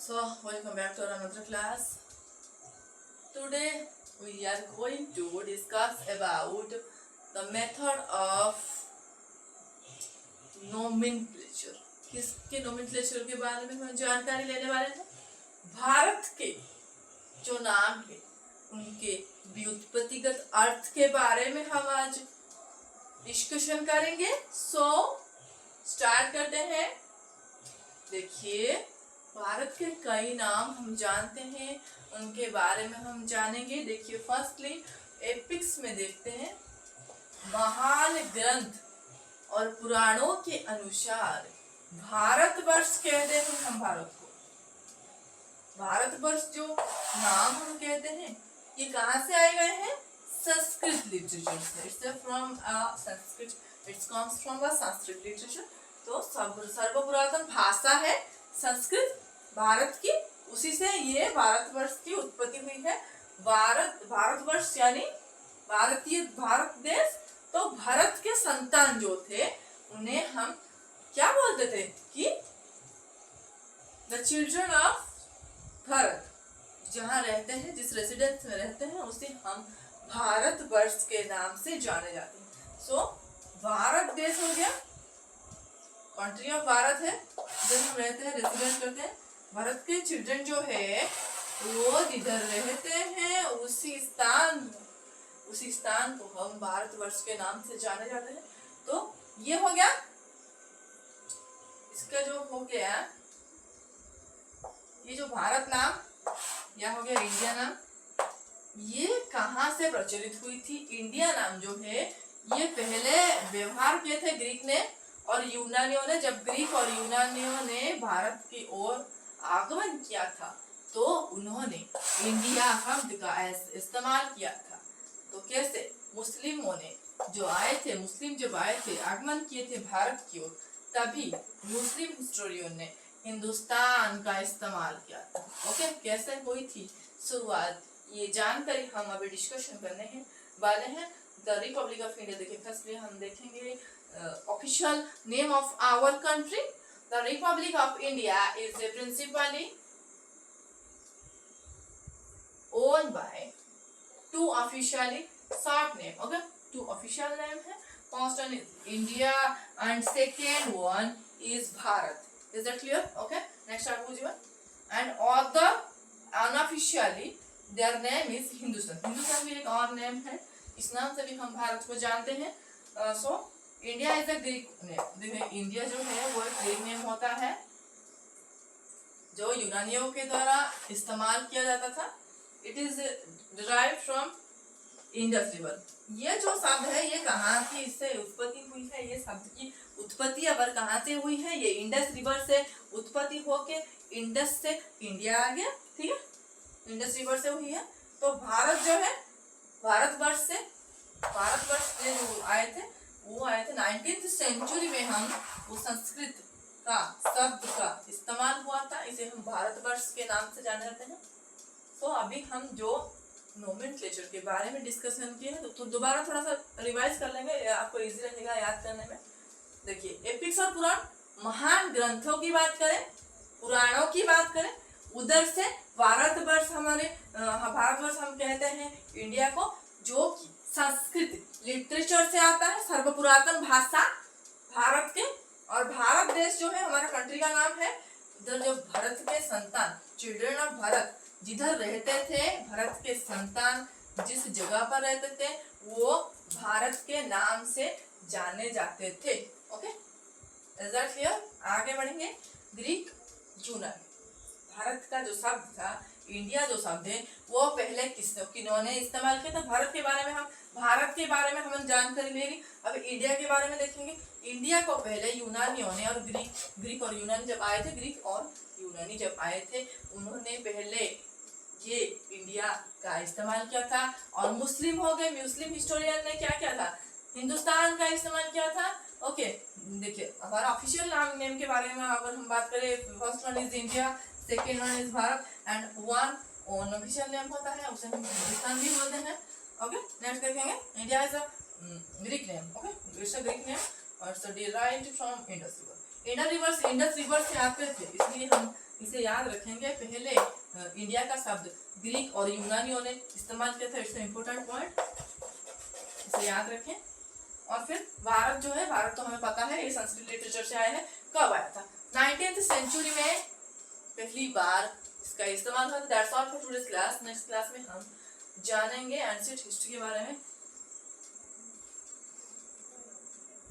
So, welcome back to another class. Today we are going to discuss about the method of nomenclature. किसके nomenclature के बारे में हम जानकारी लेने वाले हैं? भारत के जो नाम है उनके व्युत्पत्तिगत अर्थ के बारे में हम आज डिस्कशन करेंगे. सो स्टार्ट करते हैं. देखिए, भारत के कई नाम हम जानते हैं, उनके बारे में हम जानेंगे. देखिए, फर्स्टली एपिक्स में देखते हैं. महान ग्रंथ और पुराणों के अनुसार भारतवर्ष कहते हैं हम भारत को. भारतवर्ष जो नाम हम कहते हैं ये कहाँ से आए गए हैं? संस्कृत लिटरेचर से. It's from Sanskrit. It's comes from the Sanskrit literature. तो सर्वपुरातन भाषा है संस्कृत भारत की, उसी से ये भारतवर्ष की उत्पत्ति हुई है. भारतवर्ष यानी भारत देश. तो भारत के संतान जो थे उन्हें हम क्या बोलते थे कि द चिल्ड्रन ऑफ भारत. जहाँ रहते हैं, जिस रेसिडेंस में रहते हैं उसे हम भारतवर्ष के नाम से जाने जाते हैं. सो भारत देश हो गया, कंट्री ऑफ भारत है, जब हम रहते हैं, रेसिडेंट करते हैं. भारत के चिल्ड्रन जो है वो जिधर रहते हैं उसी स्थान को हम भारतवर्ष के नाम से जाने जाते हैं. तो ये हो गया. इसका जो हो गया, ये जो भारत नाम या हो गया इंडिया नाम, ये कहाँ से प्रचलित हुई थी? इंडिया नाम जो है ये पहले व्यवहार किए थे ग्रीक ने और यूनानियों ने. जब ग्रीक और यूनानियों ने भारत की ओर आगमन किया था तो उन्होंने इंडिया शब्द का इस्तेमाल किया था. तो कैसे? मुस्लिमों ने जो आए थे, मुस्लिम जब आए थे, आगमन किए थे भारत की ओर, तभी मुस्लिम हिस्टोरियन ने हिंदुस्तान का इस्तेमाल किया था. ओके, कैसे हुई थी शुरुआत, ये जानकारी हम अभी डिस्कशन करने हैं वाले हैं. The republic of India. देखिए, फर्स्टली हम देखेंगे official name of our country. The republic of India is principally owned by two officially short name. Okay, two official name है. First one is India and second one is Bharat. Is that clear? Okay, next I will give. And other unofficially their name is Hindustan. Hindustan भी एक और name है, इस नाम से भी हम भारत को जानते हैं. So India is a Greek name. देखिए, इंडिया जो है वो एक ग्रीक नेम होता है जो यूनानियों के द्वारा इस्तेमाल किया जाता था. It is derived from Indus river. ये जो शब्द है ये कहाँ की इससे उत्पत्ति हुई है? ये शब्द की उत्पत्ति अगर कहाँ से हुई है? ये इंडस रिवर से उत्पत्ति होके इंडस से इंडिया आ गया. ठीक है, इंडस रिवर से हुई है. तो भारत जो है, भारतवर्ष से जो आए थे वो आए थे 19th सेंचुरी में. हम वो संस्कृत का शब्द का इस्तेमाल हुआ था, इसे हम भारतवर्ष के नाम से जाने जाते हैं. तो अभी हम जो नोमेनक्लेचर के बारे में डिस्कशन किए हैं तो दोबारा थोड़ा सा रिवाइज कर लेंगे, आपको इजी रहेगा याद करने में. देखिए, एपिक्स और पुराण, महान ग्रंथों की बात करें, पुराणों की बात करें, उधर से भारतवर्ष भारतवर्ष हम कहते हैं इंडिया को, जो कि संस्कृत लिटरेचर से आता है, सर्वपुरातन भाषा भारत के. और भारत देश जो है हमारा कंट्री का नाम है. इधर जो भारत के संतान, चिल्ड्रन ऑफ भारत, जिधर रहते थे, भारत के संतान जिस जगह पर रहते थे वो भारत के नाम से जाने जाते थे. Okay, is that clear? आगे बढ़ेंगे. ग्रीक, यूनानी. भारत का जो शब्द था, इंडिया जो शब्द है, वो पहले किन्होंने इस्तेमाल किया था? भारत के बारे में हम जानकारी लेंगे. अब इंडिया के बारे में देखेंगे. इंडिया को पहले यूनानियों ने और ग्रीक और यूनानी जब आए थे, ग्रीक और यूनानी जब आए थे, उन्होंने पहले ये इंडिया का इस्तेमाल किया था. और मुस्लिम हो गए, मुस्लिम हिस्टोरियन ने क्या किया था? हिंदुस्तान का इस्तेमाल किया था. ओके, देखिए, हमारा ऑफिशियल नेम के बारे में अगर हम बात करें, first one is India, second one is Bharat, and one official name होता है, उसे हम हिंदुस्तान भी बोलते हैं. ओके, नेक्स्ट देखेंगे. India is a Greek name. Okay, it's a Greek name और it's derived from Indus river. Indus river से आते थे, इसलिए हम इसे याद रखेंगे। पहले इंडिया का शब्द ग्रीक और यूनानियों ने इस्तेमाल किया था, इट्स इम्पोर्टेंट पॉइंट, इसे याद रखें। और फिर भारत जो है, भारत तो हमें पता है ये संस्कृत लिटरेचर से आया है। कब आया था? 19th सेंचुरी में पहली बार इसका इस्तेमाल हुआ था। That's all for today's class. Next class में हम जानेंगे एंशिएंट हिस्ट्री के बारे में।